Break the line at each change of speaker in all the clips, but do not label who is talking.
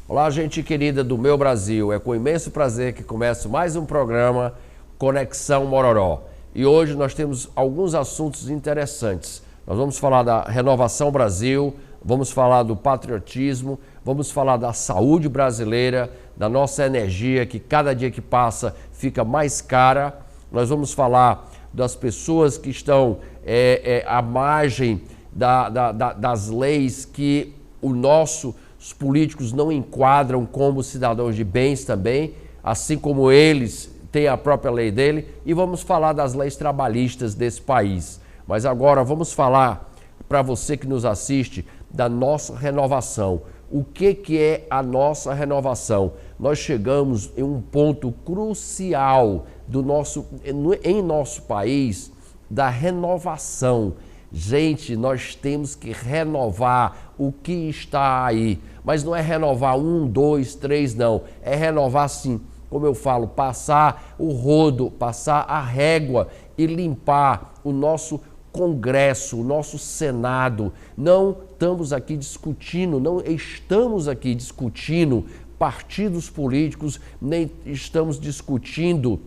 Olá, gente querida do meu Brasil, é com imenso prazer que começo mais um programa Conexão Mororó. E hoje nós temos alguns assuntos interessantes. Nós vamos falar da Renovação Brasil, vamos falar do patriotismo, vamos falar da saúde brasileira, da nossa energia que cada dia que passa fica mais cara. Nós vamos falar das pessoas que estão à margem das leis que os políticos não enquadram como cidadãos de bens também, assim como eles têm a própria lei dele, e vamos falar das leis trabalhistas desse país. Mas agora vamos falar, para você que nos assiste, da nossa renovação. O que é a nossa renovação? Nós chegamos em um ponto crucial em nosso país da renovação. Gente, nós temos que renovar o que está aí. Mas não é renovar 1, 2, 3, não. É renovar, sim, como eu falo, passar o rodo, passar a régua e limpar o nosso Congresso, o nosso Senado. Não estamos aqui discutindo partidos políticos, nem estamos discutindo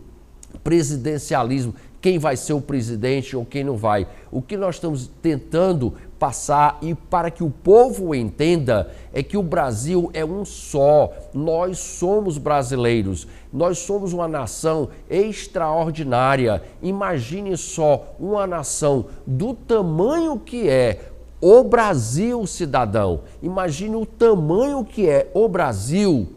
presidencialismo, quem vai ser o presidente ou quem não vai. O que nós estamos tentando passar, e para que o povo entenda, é que o Brasil é um só. Nós somos brasileiros, nós somos uma nação extraordinária. Imagine só uma nação do tamanho que é o Brasil, cidadão. Imagine o tamanho que é o Brasil.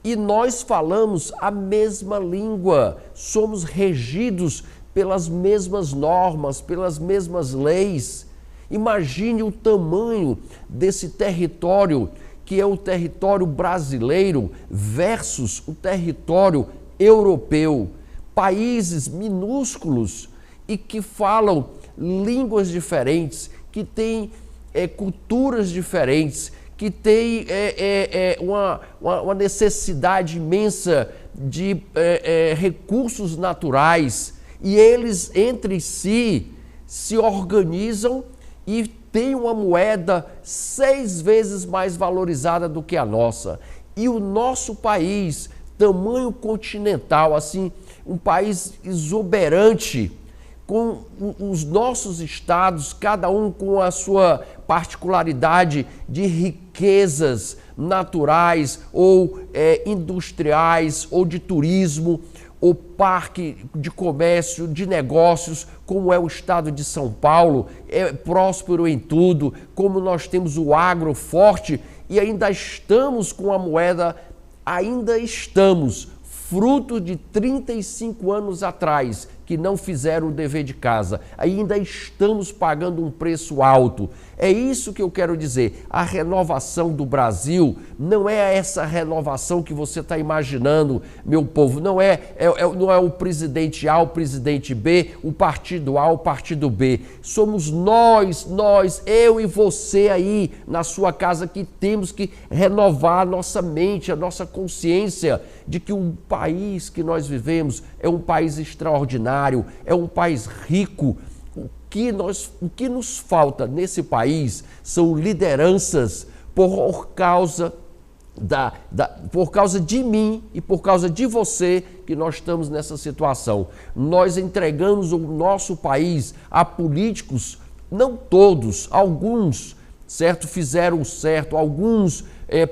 E nós falamos a mesma língua, somos regidos pelas mesmas normas, pelas mesmas leis. Imagine o tamanho desse território, que é o território brasileiro versus o território europeu. Países minúsculos e que falam línguas diferentes, que têm culturas diferentes, que tem uma necessidade imensa de recursos naturais, e eles entre si se organizam e têm uma moeda 6 vezes mais valorizada do que a nossa. E o nosso país, tamanho continental, assim, um país exuberante, com os nossos estados, cada um com a sua particularidade de riquezas naturais ou industriais ou de turismo, ou parque de comércio, de negócios, como é o estado de São Paulo, é próspero em tudo, como nós temos o agro forte e ainda estamos com a moeda, fruto de 35 anos atrás, que não fizeram o dever de casa. Ainda estamos pagando um preço alto. É isso que eu quero dizer. A renovação do Brasil não é essa renovação que você está imaginando, meu povo. Não é o presidente A, o presidente B, o partido A, o partido B. Somos nós, eu e você aí na sua casa, que temos que renovar a nossa mente, a nossa consciência de que o país que nós vivemos é um país extraordinário, é um país rico. O que nos falta nesse país são lideranças por causa de mim e por causa de você, que nós estamos nessa situação. Nós entregamos o nosso país a políticos, não todos, alguns, certo? Fizeram certo, alguns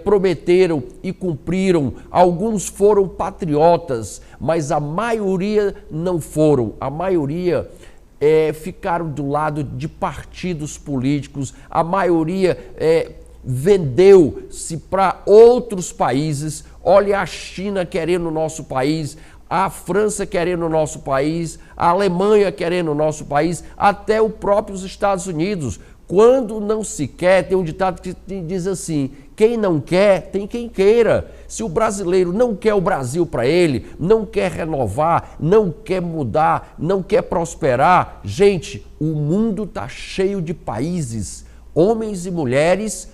prometeram e cumpriram, alguns foram patriotas, mas a maioria não foram. A maioria ficaram do lado de partidos políticos, a maioria vendeu-se para outros países. Olha a China querendo o nosso país, a França querendo o nosso país, a Alemanha querendo o nosso país, até os próprios Estados Unidos. Quando não se quer, tem um ditado que diz assim: quem não quer, tem quem queira. Se o brasileiro não quer o Brasil para ele, não quer renovar, não quer mudar, não quer prosperar, gente, o mundo está cheio de países, homens e mulheres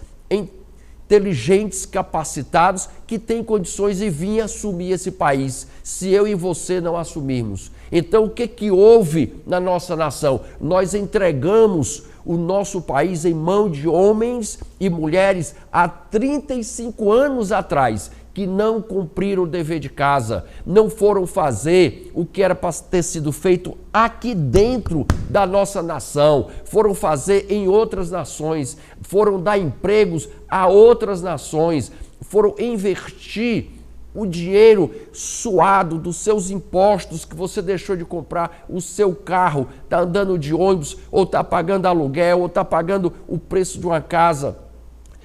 inteligentes, capacitados, que têm condições de vir assumir esse país, se eu e você não assumirmos. Então, o que houve na nossa nação? Nós entregamos o nosso país em mão de homens e mulheres há 35 anos atrás, que não cumpriram o dever de casa, não foram fazer o que era para ter sido feito aqui dentro da nossa nação, foram fazer em outras nações, foram dar empregos a outras nações, foram investir o dinheiro suado dos seus impostos que você deixou de comprar o seu carro, está andando de ônibus, ou está pagando aluguel, ou está pagando o preço de uma casa,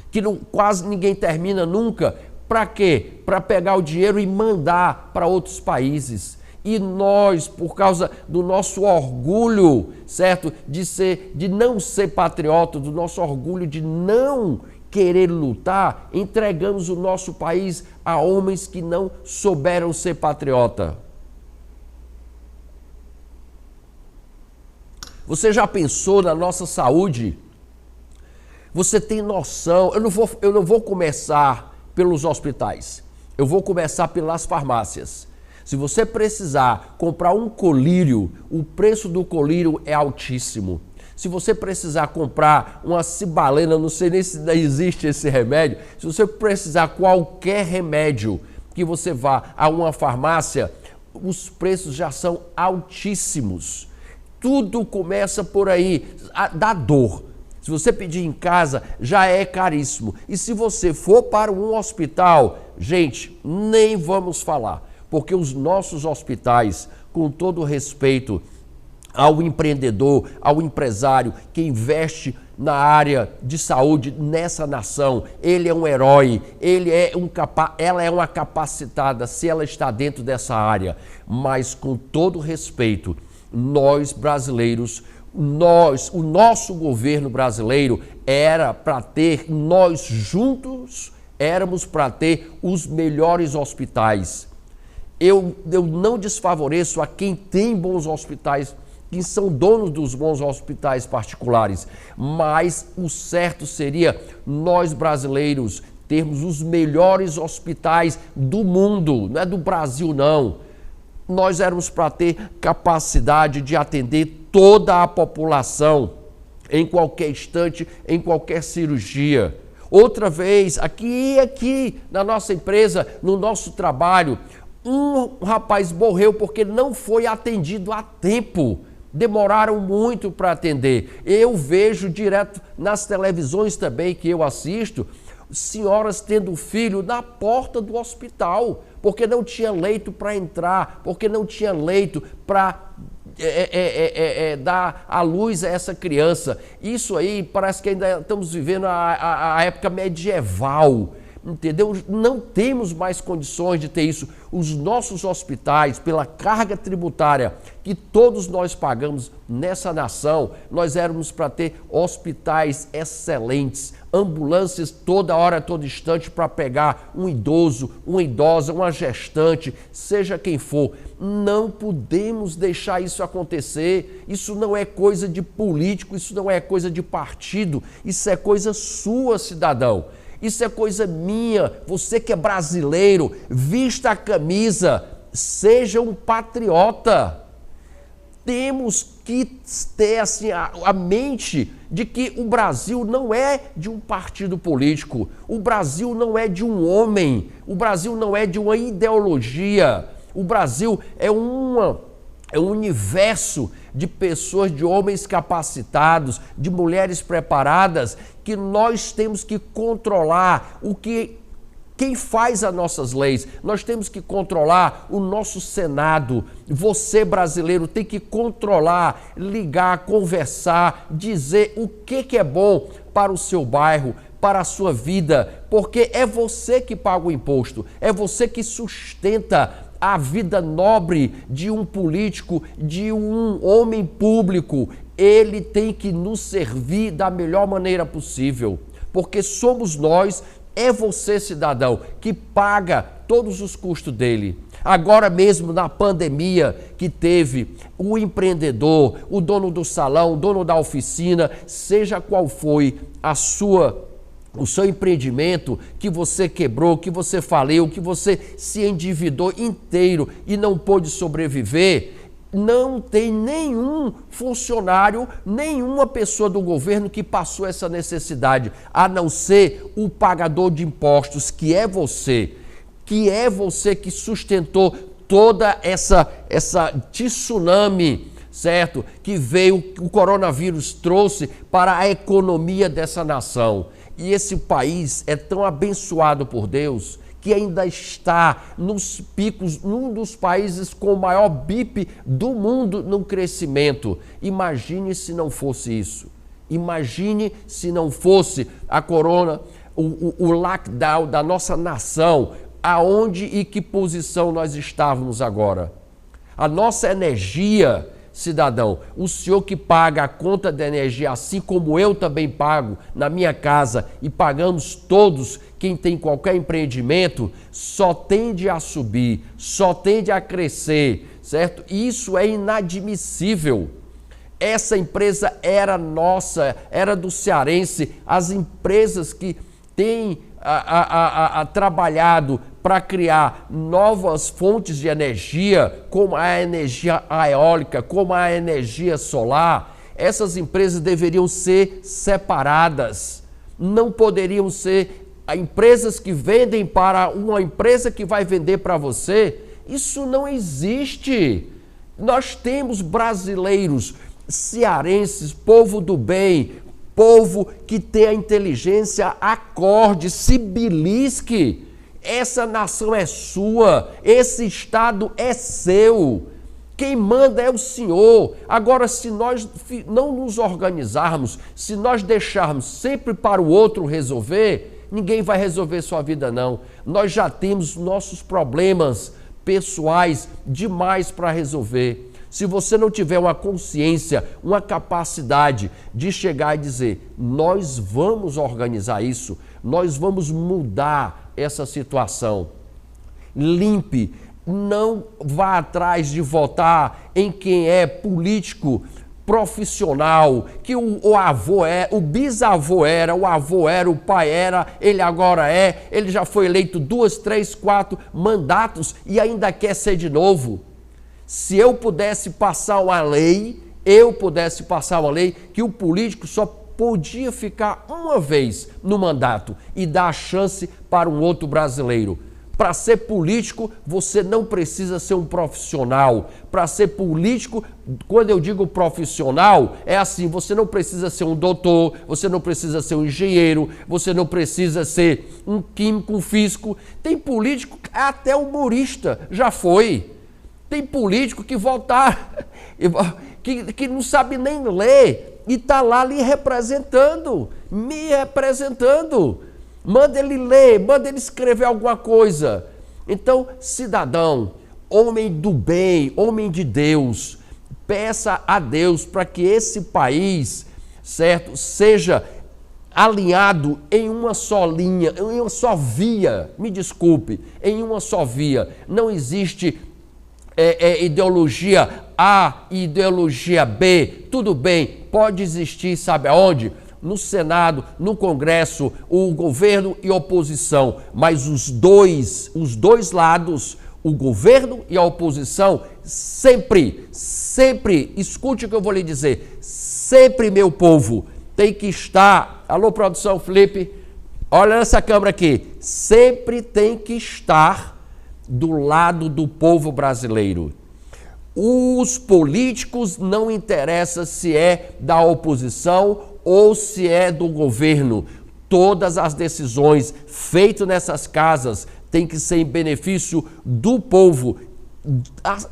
que quase ninguém termina nunca. Para quê? Para pegar o dinheiro e mandar para outros países. E nós, por causa do nosso orgulho, certo? De não ser patriota, do nosso orgulho de não querer lutar, entregamos o nosso país a homens que não souberam ser patriota. Você já pensou na nossa saúde? Você tem noção? Eu não vou começar pelos hospitais. Eu vou começar pelas farmácias. Se você precisar comprar um colírio, o preço do colírio é altíssimo. Se você precisar comprar uma cibalena, não sei nem se existe esse remédio, se você precisar qualquer remédio que você vá a uma farmácia, os preços já são altíssimos. Tudo começa por aí, dá dor. Se você pedir em casa, já é caríssimo. E se você for para um hospital, gente, nem vamos falar. Porque os nossos hospitais, com todo respeito ao empreendedor, ao empresário que investe na área de saúde nessa nação, ele é um herói, ela é uma capacitada se ela está dentro dessa área. Mas com todo respeito, nós brasileiros, o nosso governo brasileiro era para ter, nós juntos éramos para ter os melhores hospitais. Eu não desfavoreço a quem tem bons hospitais, que são donos dos bons hospitais particulares, mas o certo seria nós brasileiros termos os melhores hospitais do mundo, não é do Brasil não. Nós éramos para ter capacidade de atender toda a população, em qualquer instante, em qualquer cirurgia. Outra vez, aqui na nossa empresa, no nosso trabalho, um rapaz morreu porque não foi atendido a tempo. Demoraram muito para atender. Eu vejo direto nas televisões também que eu assisto, senhoras tendo filho na porta do hospital, porque não tinha leito para entrar, porque não tinha leito para dar à luz a essa criança. Isso aí parece que ainda estamos vivendo a época medieval, entendeu? Não temos mais condições de ter isso. Os nossos hospitais, pela carga tributária que todos nós pagamos nessa nação, nós éramos para ter hospitais excelentes, ambulâncias toda hora, todo instante para pegar um idoso, uma idosa, uma gestante, seja quem for. Não podemos deixar isso acontecer. Isso não é coisa de político, isso não é coisa de partido, isso é coisa sua, cidadão. Isso é coisa minha. Você que é brasileiro, vista a camisa, seja um patriota. Temos que ter assim, a mente de que o Brasil não é de um partido político, o Brasil não é de um homem, o Brasil não é de uma ideologia, o Brasil é um universo de pessoas, de homens capacitados, de mulheres preparadas, que nós temos que controlar quem faz as nossas leis. Nós temos que controlar o nosso Senado. Você, brasileiro, tem que controlar, ligar, conversar, dizer o que é bom para o seu bairro, para a sua vida, porque é você que paga o imposto, é você que sustenta a vida nobre de um político, de um homem público. Ele tem que nos servir da melhor maneira possível, porque somos nós, é você, cidadão, que paga todos os custos dele. Agora mesmo na pandemia que teve, o empreendedor, o dono do salão, o dono da oficina, seja qual foi a sua o seu empreendimento que você quebrou, que você faliu, que você se endividou inteiro e não pôde sobreviver, não tem nenhum funcionário, nenhuma pessoa do governo que passou essa necessidade, a não ser o pagador de impostos, que é você que sustentou toda essa tsunami, certo? Que veio, o coronavírus trouxe para a economia dessa nação. E esse país é tão abençoado por Deus que ainda está nos picos, num dos países com o maior BIP do mundo no crescimento. Imagine se não fosse isso. Imagine se não fosse a corona, o lockdown da nossa nação, aonde e que posição nós estávamos agora. A nossa energia, cidadão, o senhor que paga a conta da energia, assim como eu também pago na minha casa e pagamos todos, quem tem qualquer empreendimento, só tende a subir, só tende a crescer, certo? Isso é inadmissível. Essa empresa era nossa, era do cearense, as empresas que têm trabalhado para criar novas fontes de energia, como a energia eólica, como a energia solar, essas empresas deveriam ser separadas. Não poderiam ser empresas que vendem para uma empresa que vai vender para você. Isso não existe. Nós temos brasileiros, cearenses, povo do bem, povo que tem a inteligência, acorde, se belisque. Essa nação é sua, esse estado é seu. Quem manda é o Senhor. Agora, se nós não nos organizarmos, se nós deixarmos sempre para o outro resolver, ninguém vai resolver sua vida, não. Nós já temos nossos problemas pessoais demais para resolver. Se você não tiver uma consciência, uma capacidade de chegar e dizer, nós vamos organizar isso, nós vamos mudar essa situação. Limpe, não vá atrás de votar em quem é político profissional, que o avô é, o bisavô era, o avô era, o pai era, ele agora é, ele já foi eleito 2, 3, 4 mandatos e ainda quer ser de novo. Se eu pudesse passar uma lei, que o político só podia ficar uma vez no mandato e dar a chance para um outro brasileiro. Para ser político, você não precisa ser um profissional. Para ser político, quando eu digo profissional, é assim, você não precisa ser um doutor, você não precisa ser um engenheiro, você não precisa ser um químico, um físico. Tem político, até humorista, já foi. Tem político que votar, que não sabe nem ler e está lá lhe representando, me representando. Manda ele ler, manda ele escrever alguma coisa. Então, cidadão, homem do bem, homem de Deus, peça a Deus para que esse país, certo, seja alinhado em uma só linha, em uma só via. Me desculpe, em uma só via. Não existe ideologia A e ideologia B. Tudo bem, pode existir, sabe aonde? No Senado, no Congresso, o governo e a oposição, mas os dois lados, o governo e a oposição, sempre, escute o que eu vou lhe dizer, sempre, meu povo, tem que estar, alô produção, Felipe, olha essa câmera aqui, sempre tem que estar do lado do povo brasileiro. Os políticos não interessa se é da oposição ou se é do governo. Todas as decisões feitas nessas casas têm que ser em benefício do povo,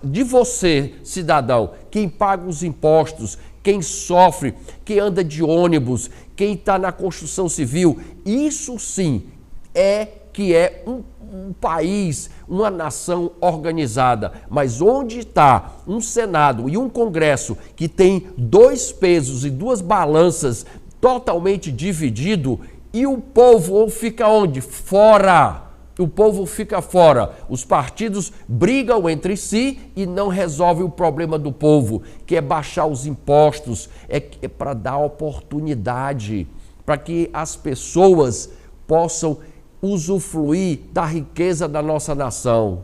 de você, cidadão, quem paga os impostos, quem sofre, quem anda de ônibus, quem está na construção civil. Isso sim é um país, uma nação organizada. Mas onde está um Senado e um Congresso que tem 2 pesos e 2 balanças totalmente dividido e o povo fica onde? Fora. O povo fica fora. Os partidos brigam entre si e não resolvem o problema do povo, que é baixar os impostos, é para dar oportunidade para que as pessoas possam usufruir da riqueza da nossa nação.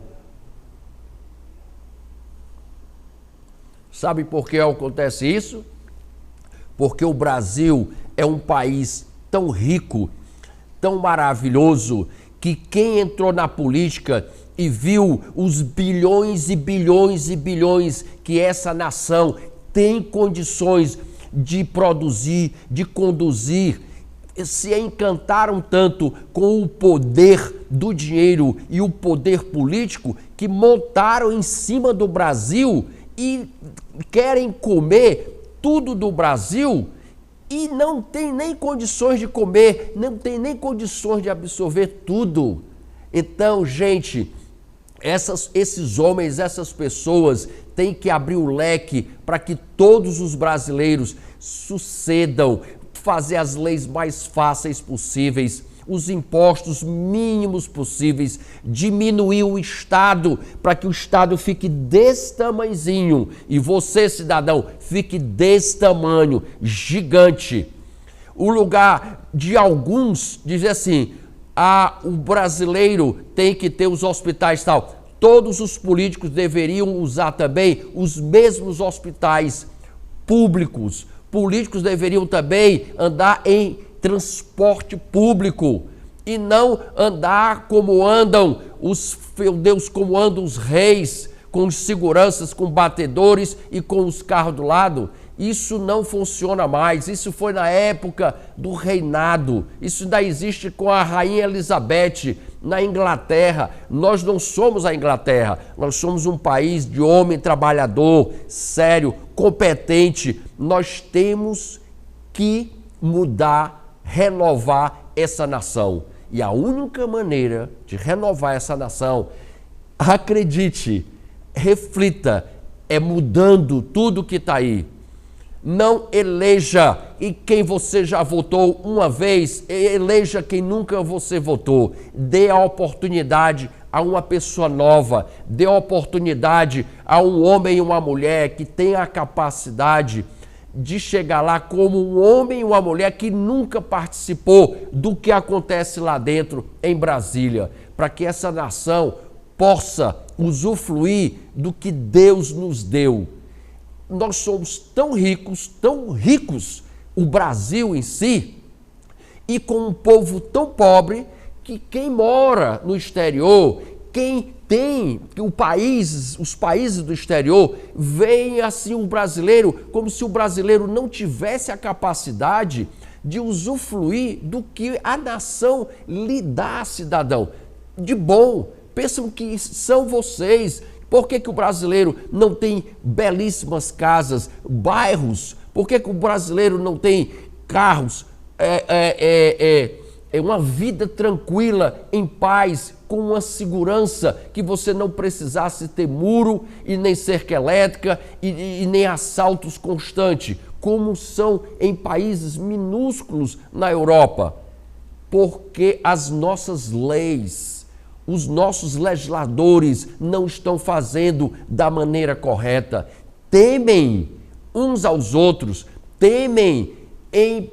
Sabe por que acontece isso? Porque o Brasil é um país tão rico, tão maravilhoso, que quem entrou na política e viu os bilhões e bilhões e bilhões que essa nação tem condições de produzir, de conduzir, se encantaram tanto com o poder do dinheiro e o poder político que montaram em cima do Brasil e querem comer tudo do Brasil e não tem nem condições de comer, não tem nem condições de absorver tudo. Então, gente, esses homens, essas pessoas têm que abrir o leque para que todos os brasileiros sucedam, fazer as leis mais fáceis possíveis, os impostos mínimos possíveis, diminuir o Estado para que o Estado fique desse tamanhozinho e você, cidadão, fique desse tamanho, gigante. O lugar de alguns dizer assim, o brasileiro tem que ter os hospitais tal. Todos os políticos deveriam usar também os mesmos hospitais públicos. Políticos deveriam também andar em transporte público e não andar como andam como andam os reis, com os seguranças, com batedores e com os carros do lado. Isso não funciona mais. Isso foi na época do reinado. Isso ainda existe com a rainha Elizabeth na Inglaterra. Nós não somos a Inglaterra. Nós somos um país de homem trabalhador, sério, competente. Nós temos que mudar, renovar essa nação. E a única maneira de renovar essa nação, acredite, reflita, é mudando tudo que está aí. Não eleja e quem você já votou uma vez, eleja quem nunca você votou. Dê a oportunidade a uma pessoa nova, dê a oportunidade a um homem e uma mulher que tenha a capacidade de chegar lá como um homem e uma mulher que nunca participou do que acontece lá dentro em Brasília, para que essa nação possa usufruir do que Deus nos deu. Nós somos tão ricos, o Brasil em si, e com um povo tão pobre que quem mora no exterior, quem tem os países do exterior, veem assim o brasileiro como se o brasileiro não tivesse a capacidade de usufruir do que a nação lhe dá, cidadão, de bom. Pensam que são vocês. Por que o brasileiro não tem belíssimas casas, bairros? Por que o brasileiro não tem carros, uma vida tranquila, em paz, com uma segurança que você não precisasse ter muro e nem cerca elétrica e nem assaltos constantes, como são em países minúsculos na Europa? Porque as nossas leis, os nossos legisladores não estão fazendo da maneira correta. Temem uns aos outros, temem em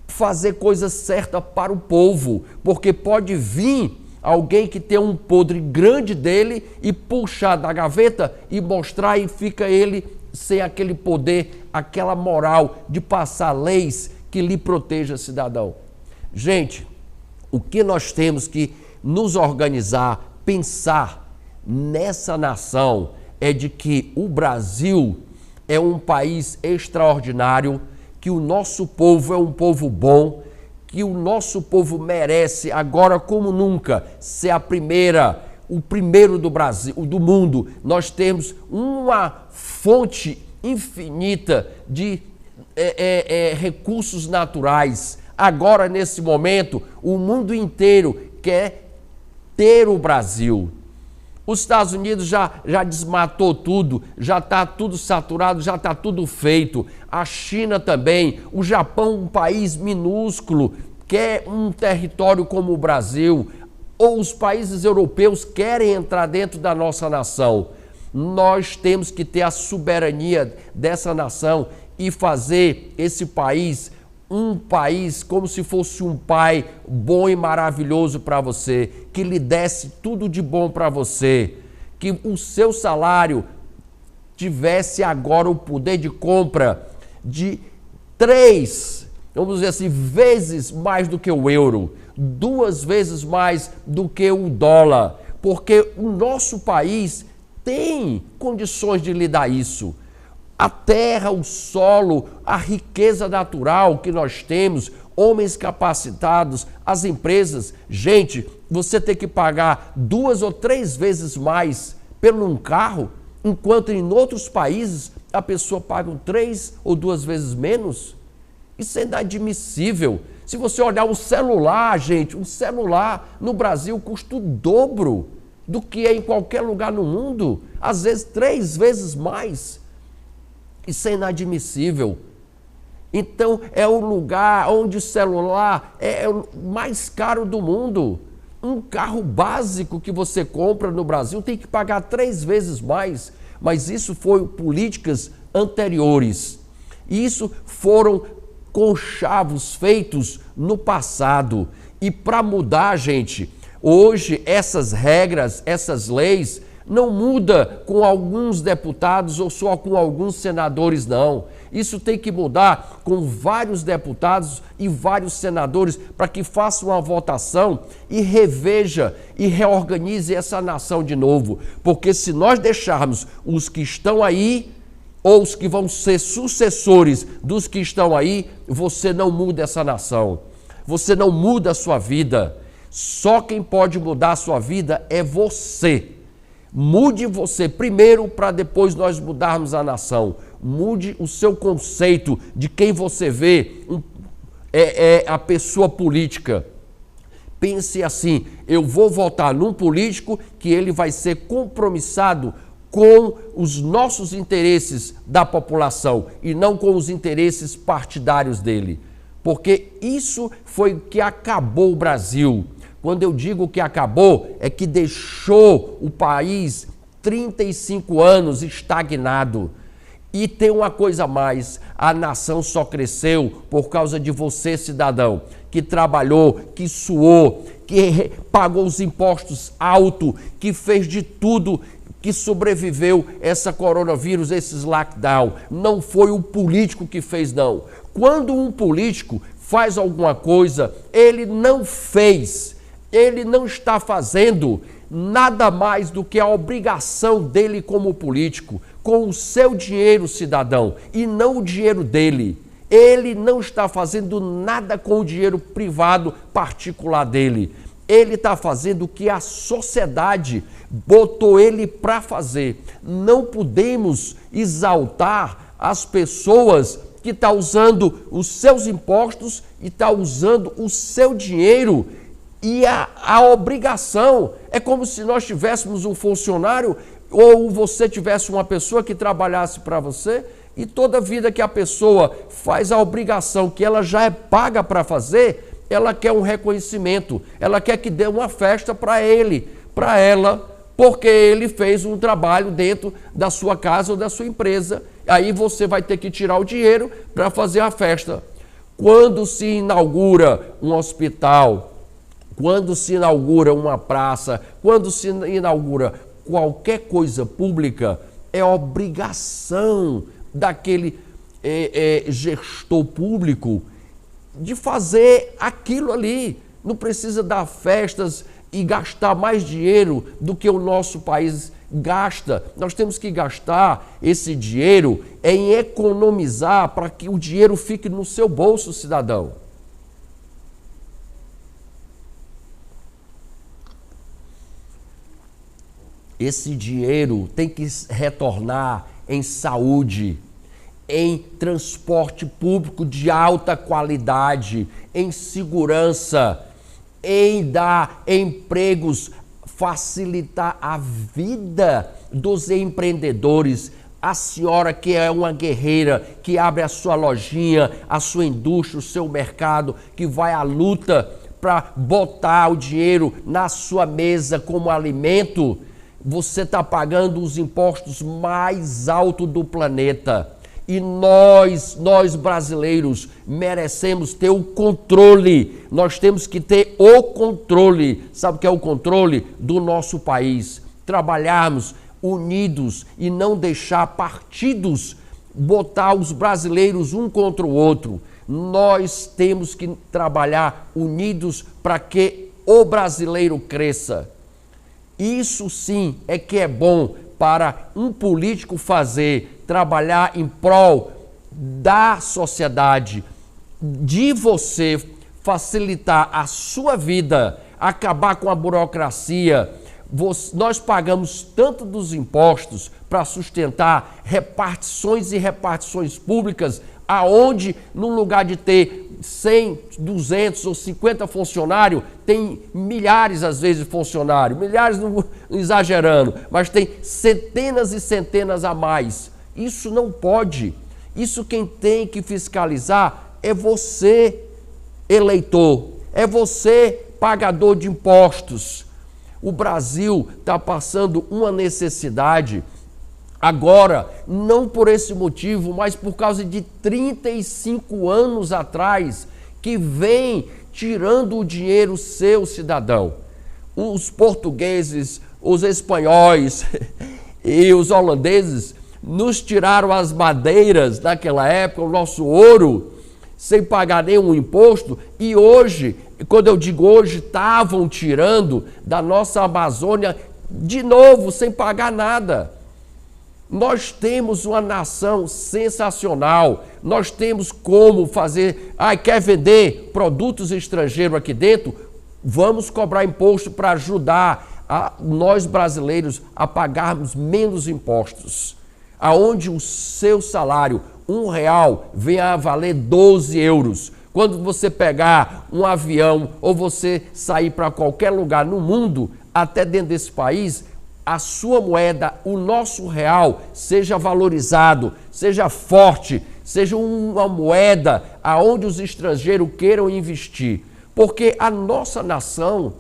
fazer coisa certa para o povo, porque pode vir alguém que tem um podre grande dele e puxar da gaveta e mostrar e fica ele sem aquele poder, aquela moral de passar leis que lhe proteja, cidadão. Gente, o que nós temos que nos organizar, pensar nessa nação é de que o Brasil é um país extraordinário, que o nosso povo é um povo bom, que o nosso povo merece agora como nunca ser o primeiro do Brasil, do mundo. Nós temos uma fonte infinita de recursos naturais. Agora, nesse momento, o mundo inteiro quer ter o Brasil. Os Estados Unidos já desmatou tudo, já está tudo saturado, já está tudo feito. A China também, o Japão, um país minúsculo, quer um território como o Brasil. Ou os países europeus querem entrar dentro da nossa nação. Nós temos que ter a soberania dessa nação e fazer esse país um país como se fosse um pai bom e maravilhoso para você, que lhe desse tudo de bom para você, que o seu salário tivesse agora o poder de compra de 3, vamos dizer assim, vezes mais do que o euro, 2 vezes mais do que o dólar, porque o nosso país tem condições de lhe dar isso. A terra, o solo, a riqueza natural que nós temos, homens capacitados, as empresas. Gente, você tem que pagar 2 ou 3 vezes mais pelo um carro, enquanto em outros países a pessoa paga 3 ou 2 vezes menos. Isso é inadmissível. Se você olhar um celular, gente, um celular no Brasil custa o dobro do que é em qualquer lugar no mundo, às vezes 3 vezes mais. Isso é inadmissível. Então, é o lugar onde o celular é o mais caro do mundo. Um carro básico que você compra no Brasil tem que pagar 3 vezes mais. Mas isso foi políticas anteriores. Isso foram conchavos feitos no passado. E para mudar, gente, hoje essas regras, essas leis, não muda com alguns deputados ou só com alguns senadores, não. Isso tem que mudar com vários deputados e vários senadores para que façam uma votação e reveja e reorganize essa nação de novo. Porque se nós deixarmos os que estão aí ou os que vão ser sucessores dos que estão aí, você não muda essa nação. Você não muda a sua vida. Só quem pode mudar a sua vida é você. Mude você primeiro para depois nós mudarmos a nação. Mude o seu conceito de quem você vê a pessoa política. Pense assim, eu vou votar num político que ele vai ser compromissado com os nossos interesses da população e não com os interesses partidários dele. Porque isso foi o que acabou o Brasil. Quando eu digo que acabou, é que deixou o país 35 anos estagnado. E tem uma coisa a mais, a nação só cresceu por causa de você, cidadão, que trabalhou, que suou, que pagou os impostos alto, que fez de tudo, que sobreviveu essa coronavírus, esses lockdown. Não foi o político que fez, não. Quando um político faz alguma coisa, ele não fez. Ele não está fazendo nada mais do que a obrigação dele como político, com o seu dinheiro, cidadão, e não o dinheiro dele. Ele não está fazendo nada com o dinheiro privado particular dele. Ele está fazendo o que a sociedade botou ele para fazer. Não podemos exaltar as pessoas que estão usando os seus impostos e estão usando o seu dinheiro. E a obrigação é como se nós tivéssemos um funcionário ou você tivesse uma pessoa que trabalhasse para você e toda vida que a pessoa faz a obrigação que ela já é paga para fazer, ela quer um reconhecimento, ela quer que dê uma festa para ele, para ela, porque ele fez um trabalho dentro da sua casa ou da sua empresa. Aí você vai ter que tirar o dinheiro para fazer a festa. Quando se inaugura um hospital, quando se inaugura uma praça, quando se inaugura qualquer coisa pública, é obrigação daquele gestor público de fazer aquilo ali. Não precisa dar festas e gastar mais dinheiro do que o nosso país gasta. Nós temos que gastar esse dinheiro em economizar para que o dinheiro fique no seu bolso, cidadão. Esse dinheiro tem que retornar em saúde, em transporte público de alta qualidade, em segurança, em dar empregos, facilitar a vida dos empreendedores. A senhora que é uma guerreira, que abre a sua lojinha, a sua indústria, o seu mercado, que vai à luta para botar o dinheiro na sua mesa como alimento, você está pagando os impostos mais altos do planeta. E nós brasileiros, merecemos ter o controle. Nós temos que ter o controle. Sabe o que é o controle? Do nosso país. Trabalharmos unidos e não deixar partidos botar os brasileiros um contra o outro. Nós temos que trabalhar unidos para que o brasileiro cresça. Isso sim é que é bom para um político fazer, trabalhar em prol da sociedade, de você facilitar a sua vida, acabar com a burocracia. Nós pagamos tanto dos impostos para sustentar repartições e repartições públicas, aonde no lugar de ter 100, 200 ou 50 funcionários, tem milhares às vezes de funcionários, milhares não exagerando, mas tem centenas e centenas a mais. Isso não pode. Isso quem tem que fiscalizar é você, eleitor, é você, pagador de impostos. O Brasil está passando uma necessidade agora, não por esse motivo, mas por causa de 35 anos atrás, que vem tirando o dinheiro seu cidadão. Os portugueses, os espanhóis e os holandeses nos tiraram as madeiras daquela época, o nosso ouro, sem pagar nenhum imposto, e hoje, quando eu digo hoje, estavam tirando da nossa Amazônia de novo, sem pagar nada. Nós temos uma nação sensacional, nós temos como fazer, quer vender produtos estrangeiros aqui dentro? Vamos cobrar imposto para ajudar nós brasileiros a pagarmos menos impostos. Aonde o seu salário, R$1, venha a valer 12 euros. Quando você pegar um avião ou você sair para qualquer lugar no mundo, até dentro desse país, a sua moeda, o nosso real, seja valorizado, seja forte, seja uma moeda aonde os estrangeiros queiram investir. Porque a nossa nação,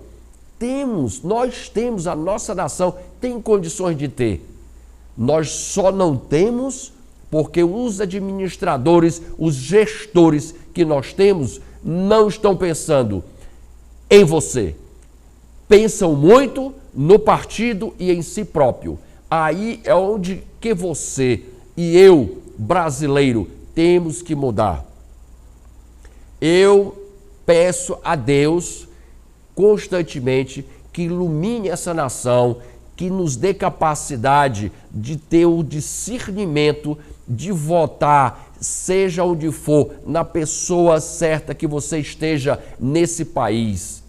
a nossa nação tem condições de ter. Nós só não temos porque os administradores, os gestores que nós temos, não estão pensando em você. Pensam muito no partido e em si próprio. Aí é onde que você e eu, brasileiro, temos que mudar. Eu peço a Deus constantemente que ilumine essa nação, que nos dê capacidade de ter o discernimento de votar, seja onde for, na pessoa certa que você esteja nesse país.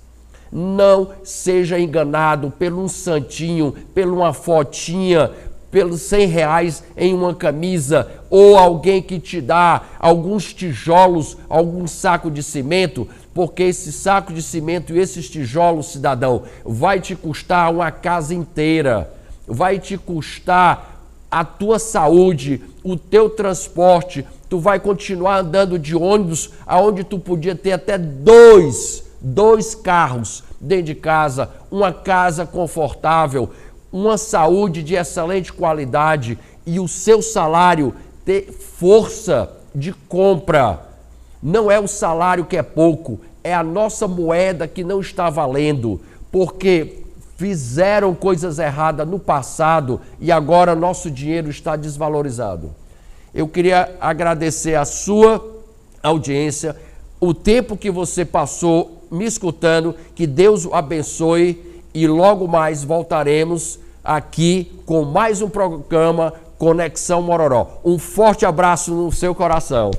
Não seja enganado por um santinho, por uma fotinha, pelos R$100 em uma camisa, ou alguém que te dá alguns tijolos, algum saco de cimento, porque esse saco de cimento e esses tijolos, cidadão, vai te custar uma casa inteira, vai te custar a tua saúde, o teu transporte. Tu vai continuar andando de ônibus, aonde tu podia ter até dois carros dentro de casa, uma casa confortável, uma saúde de excelente qualidade e o seu salário ter força de compra. Não é o salário que é pouco, é a nossa moeda que não está valendo, porque fizeram coisas erradas no passado e agora nosso dinheiro está desvalorizado. Eu queria agradecer a sua audiência, o tempo que você passou me escutando, que Deus o abençoe e logo mais voltaremos aqui com mais um programa Conexão Mororó. Um forte abraço no seu coração.